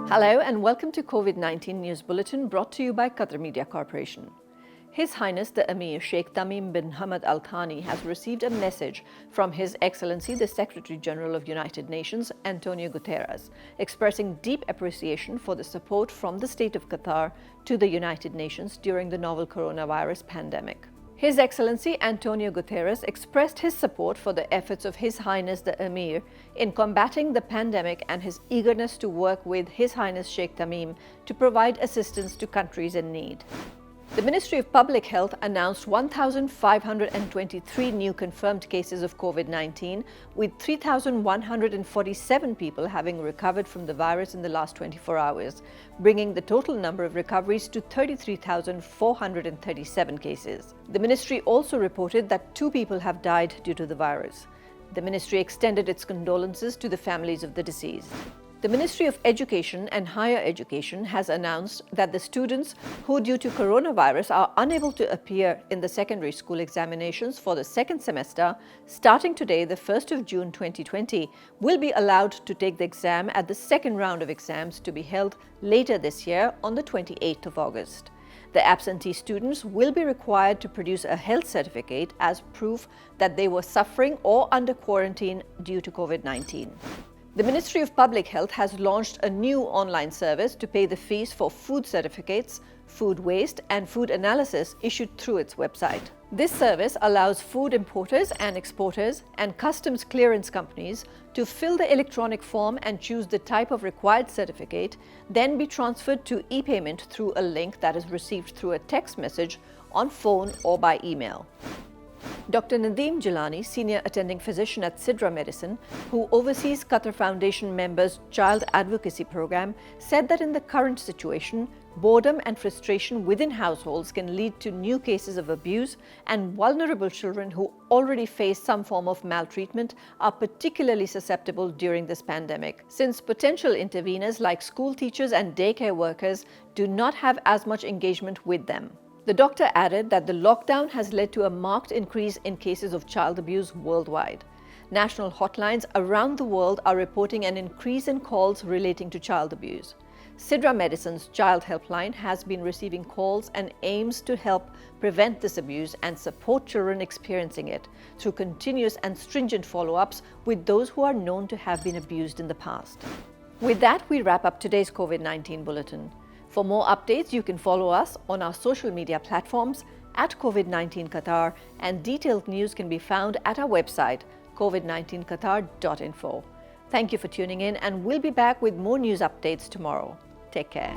Hello and welcome to COVID-19 News Bulletin brought to you by Qatar Media Corporation. His Highness the Emir Sheikh Tamim bin Hamad Al Thani has received a message from His Excellency the Secretary General of United Nations, Antonio Guterres, expressing deep appreciation for the support from the State of Qatar to the United Nations during the novel coronavirus pandemic. His Excellency Antonio Guterres expressed his support for the efforts of His Highness the Emir in combating the pandemic and his eagerness to work with His Highness Sheikh Tamim to provide assistance to countries in need. The Ministry of Public Health announced 1,523 new confirmed cases of COVID-19, with 3,147 people having recovered from the virus in the last 24 hours, bringing the total number of recoveries to 33,437 cases. The ministry also reported that 2 people have died due to the virus. The ministry extended its condolences to the families of the deceased. The Ministry of Education and Higher Education has announced that the students who, due to coronavirus, are unable to appear in the secondary school examinations for the second semester, starting today, the 1st of June 2020, will be allowed to take the exam at the second round of exams to be held later this year on the 28th of August. The absentee students will be required to produce a health certificate as proof that they were suffering or under quarantine due to COVID-19. The Ministry of Public Health has launched a new online service to pay the fees for food certificates, food waste, and food analysis issued through its website. This service allows food importers and exporters and customs clearance companies to fill the electronic form and choose the type of required certificate, then be transferred to e-payment through a link that is received through a text message, on phone, or by email. Dr. Nadeem Jilani, Senior Attending Physician at Sidra Medicine, who oversees Qatar Foundation members' Child Advocacy Program, said that in the current situation, boredom and frustration within households can lead to new cases of abuse, and vulnerable children who already face some form of maltreatment are particularly susceptible during this pandemic, since potential interveners like school teachers and daycare workers do not have as much engagement with them. The doctor added that the lockdown has led to a marked increase in cases of child abuse worldwide. National hotlines around the world are reporting an increase in calls relating to child abuse. Sidra Medicine's Child Helpline has been receiving calls and aims to help prevent this abuse and support children experiencing it through continuous and stringent follow-ups with those who are known to have been abused in the past. With that, we wrap up today's COVID-19 bulletin. For more updates, you can follow us on our social media platforms at COVID-19 Qatar, and detailed news can be found at our website, covid19qatar.info. Thank you for tuning in, and we'll be back with more news updates tomorrow. Take care.